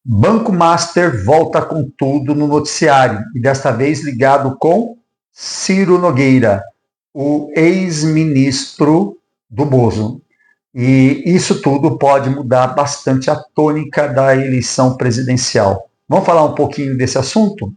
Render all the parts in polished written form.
Banco Master volta com tudo no noticiário, e desta vez ligado com Ciro Nogueira, o ex-ministro do Bozo. E isso tudo pode mudar bastante a tônica da eleição presidencial. Vamos falar um pouquinho desse assunto?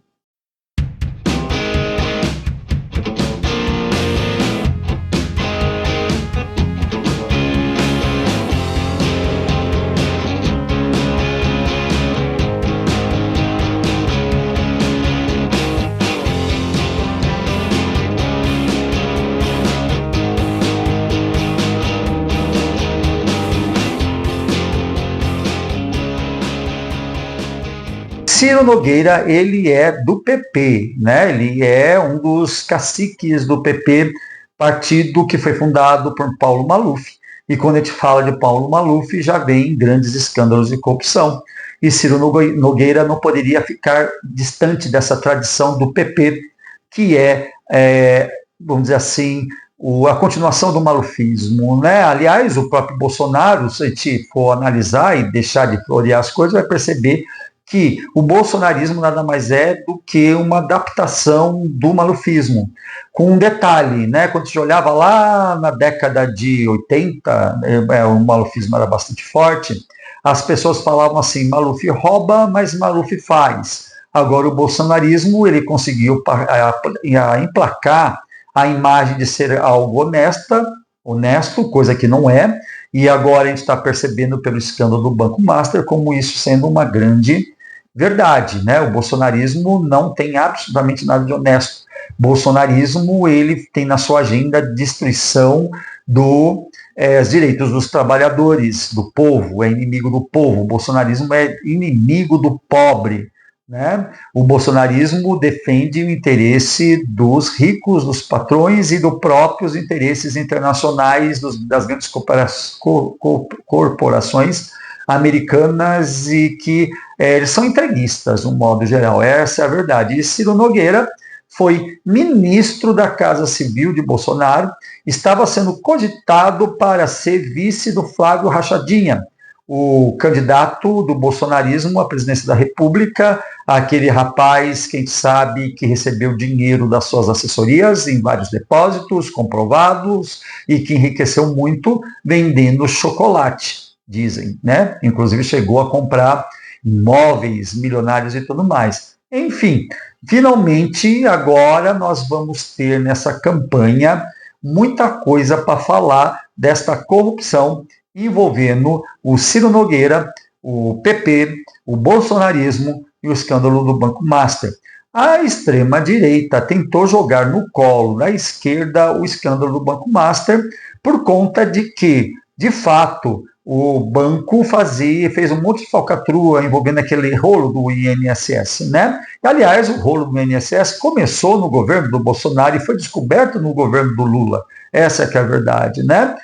Ciro Nogueira, ele é do PP, né? Ele é um dos caciques do PP, partido que foi fundado por Paulo Maluf. E quando a gente fala de Paulo Maluf, já vem grandes escândalos de corrupção. E Ciro Nogueira não poderia ficar distante dessa tradição do PP, que vamos dizer assim, a continuação do malufismo, né? Aliás, o próprio Bolsonaro, se a gente for analisar e deixar de florear as coisas, vai perceber que o bolsonarismo nada mais é do que uma adaptação do malufismo. Com um detalhe, né? Quando a gente olhava lá na década de 80, o malufismo era bastante forte, as pessoas falavam assim, Maluf rouba, mas Maluf faz. Agora o bolsonarismo, ele conseguiu emplacar a imagem de ser algo honesto, coisa que não é, e agora a gente está percebendo pelo escândalo do Banco Master como isso sendo uma grande verdade, né? O bolsonarismo não tem absolutamente nada de honesto. O bolsonarismo, ele tem na sua agenda a destruição dos direitos dos trabalhadores, do povo, é inimigo do povo. O bolsonarismo é inimigo do pobre, né? O bolsonarismo defende o interesse dos ricos, dos patrões e dos próprios interesses internacionais das grandes corporações americanas e que eles são entreguistas, no modo geral. Essa é a verdade. E Ciro Nogueira foi ministro da Casa Civil de Bolsonaro, estava sendo cogitado para ser vice do Flávio Rachadinha, o candidato do bolsonarismo à presidência da República, aquele rapaz que a gente sabe que recebeu dinheiro das suas assessorias em vários depósitos comprovados e que enriqueceu muito vendendo chocolate, dizem, né? Inclusive chegou a comprar imóveis milionários e tudo mais. Enfim, finalmente agora nós vamos ter nessa campanha muita coisa para falar desta corrupção envolvendo o Ciro Nogueira, o PP, o bolsonarismo e o escândalo do Banco Master. A extrema-direita tentou jogar no colo da esquerda o escândalo do Banco Master por conta de que, de fato, o banco fez um monte de falcatrua envolvendo aquele rolo do INSS, né? Aliás, o rolo do INSS começou no governo do Bolsonaro e foi descoberto no governo do Lula. Essa que é a verdade, né?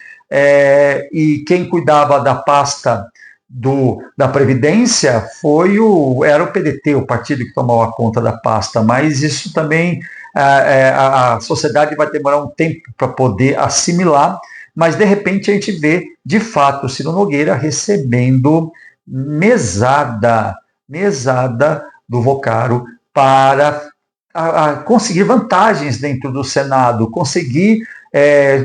E quem cuidava da pasta da Previdência era o PDT, o partido que tomava conta da pasta, mas isso também a sociedade vai demorar um tempo para poder assimilar, mas de repente a gente vê, de fato, o Ciro Nogueira recebendo mesada do Vocaro para conseguir vantagens dentro do Senado, conseguir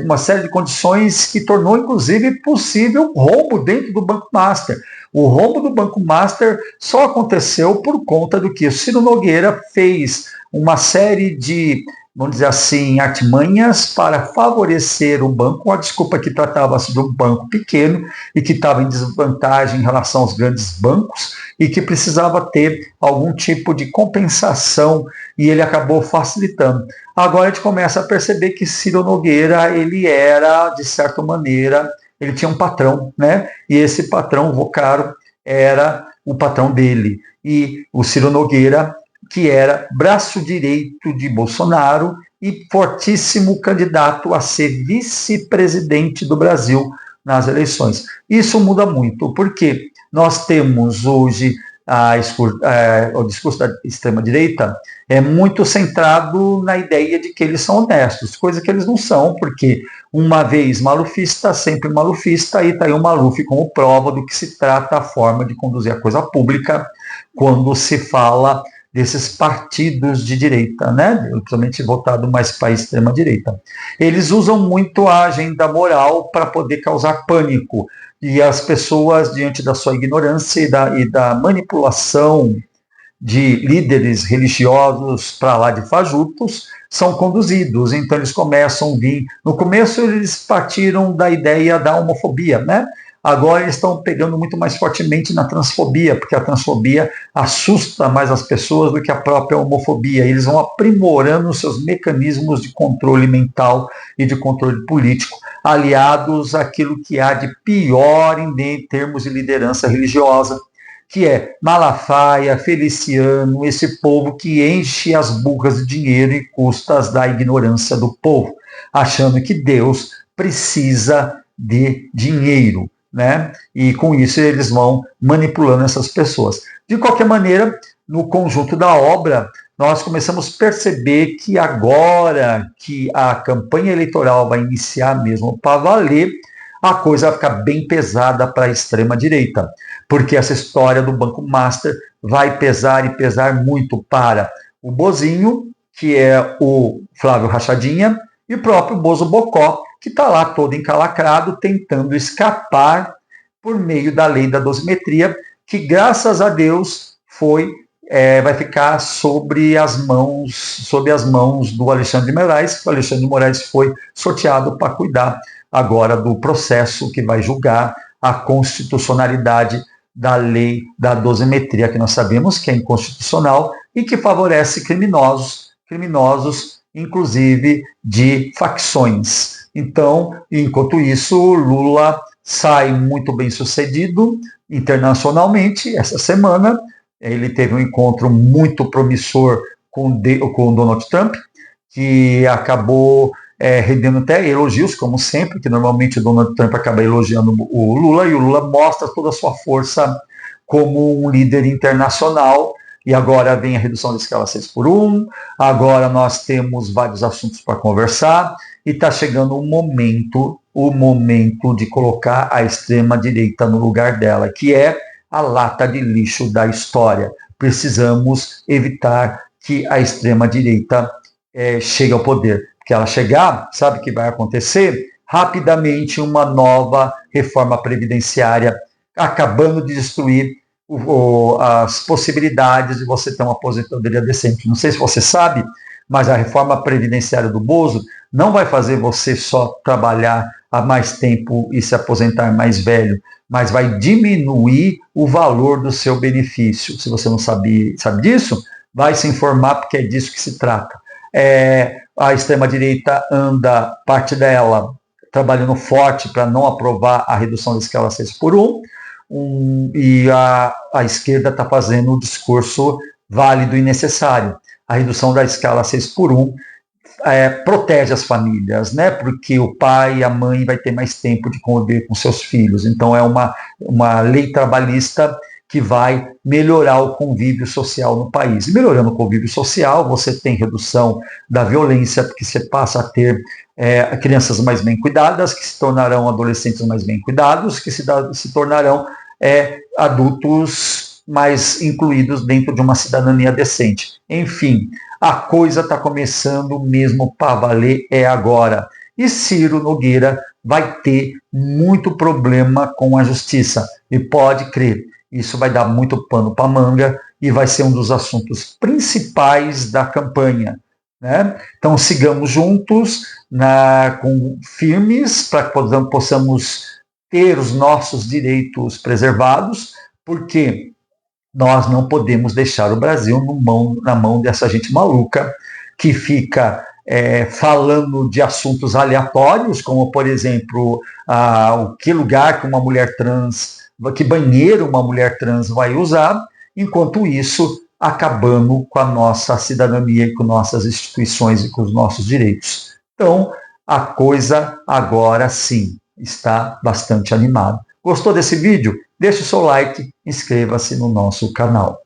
uma série de condições que tornou, inclusive, possível roubo dentro do Banco Master. O roubo do Banco Master só aconteceu por conta do que o Ciro Nogueira fez uma série de, vamos dizer assim, artimanhas para favorecer o banco, a desculpa que tratava-se de um banco pequeno e que estava em desvantagem em relação aos grandes bancos e que precisava ter algum tipo de compensação e ele acabou facilitando. Agora a gente começa a perceber que Ciro Nogueira, ele era, de certa maneira, ele tinha um patrão, né? E esse patrão, o Vocaro, era o patrão dele. E o Ciro Nogueira, que era braço direito de Bolsonaro e fortíssimo candidato a ser vice-presidente do Brasil nas eleições. Isso muda muito, porque nós temos hoje o discurso da extrema-direita é muito centrado na ideia de que eles são honestos, coisa que eles não são, porque Uma vez malufista, sempre malufista, e está aí o Maluf como prova do que se trata a forma de conduzir a coisa pública quando se fala desses partidos de direita, né? Principalmente votado mais para a extrema-direita. Eles usam muito a agenda moral para poder causar pânico, e as pessoas, diante da sua ignorância e da manipulação de líderes religiosos para lá de fajutos, são conduzidos. Então eles começam a vir. No começo eles partiram da ideia da homofobia, né? Agora eles estão pegando muito mais fortemente na transfobia, porque a transfobia assusta mais as pessoas do que a própria homofobia. Eles vão aprimorando seus mecanismos de controle mental e de controle político, aliados àquilo que há de pior em termos de liderança religiosa, que é Malafaia, Feliciano, esse povo que enche as burras de dinheiro e custas da ignorância do povo, achando que Deus precisa de dinheiro, né? E com isso eles vão manipulando essas pessoas. De qualquer maneira, no conjunto da obra, nós começamos a perceber que agora que a campanha eleitoral vai iniciar mesmo para valer, a coisa vai ficar bem pesada para a extrema-direita, porque essa história do Banco Master vai pesar e pesar muito para o Bozinho, que é o Flávio Rachadinha, e o próprio Bozo Bocó, que está lá todo encalacrado, tentando escapar por meio da lei da dosimetria, que graças a Deus vai ficar sob as mãos do Alexandre de Moraes. O Alexandre de Moraes foi sorteado para cuidar agora do processo que vai julgar a constitucionalidade da lei da dosimetria, que nós sabemos que é inconstitucional e que favorece criminosos, inclusive de facções. Então, enquanto isso, Lula sai muito bem sucedido internacionalmente. Essa semana, ele teve um encontro muito promissor com Donald Trump, que acabou rendendo até elogios, como sempre, que normalmente o Donald Trump acaba elogiando o Lula, e o Lula mostra toda a sua força como um líder internacional. E agora vem a redução da escala 6x1, agora nós temos vários assuntos para conversar, e está chegando o momento de colocar a extrema-direita no lugar dela, que é a lata de lixo da história. Precisamos evitar que a extrema-direita chegue ao poder. Porque ela chegar, sabe o que vai acontecer? Rapidamente uma nova reforma previdenciária, acabando de destruir as possibilidades de você ter uma aposentadoria decente. Não sei se você sabe, mas a reforma previdenciária do Bozo não vai fazer você só trabalhar há mais tempo e se aposentar mais velho, mas vai diminuir o valor do seu benefício. Se você não sabe disso, vai se informar, porque é disso que se trata. A extrema-direita anda, parte dela, trabalhando forte para não aprovar a redução da escala 6x1, e a esquerda está fazendo um discurso válido e necessário. A redução da escala 6x1 protege as famílias, né? Porque o pai e a mãe vai ter mais tempo de conviver com seus filhos. Então é uma lei trabalhista que vai melhorar o convívio social no país. E melhorando o convívio social, você tem redução da violência, porque você passa a ter crianças mais bem cuidadas, que se tornarão adolescentes mais bem cuidados, que se tornarão adultos mais incluídos dentro de uma cidadania decente. Enfim, a coisa está começando mesmo para valer agora. E Ciro Nogueira vai ter muito problema com a justiça. E pode crer, isso vai dar muito pano para manga e vai ser um dos assuntos principais da campanha, né? Então sigamos juntos, firmes, para que possamos ter os nossos direitos preservados, porque nós não podemos deixar o Brasil na mão dessa gente maluca que fica falando de assuntos aleatórios, como, por exemplo, que lugar que uma mulher trans, que banheiro uma mulher trans vai usar, enquanto isso, acabando com a nossa cidadania, com nossas instituições e com os nossos direitos. Então, a coisa agora sim está bastante animada. Gostou desse vídeo? Deixe o seu like, inscreva-se no nosso canal.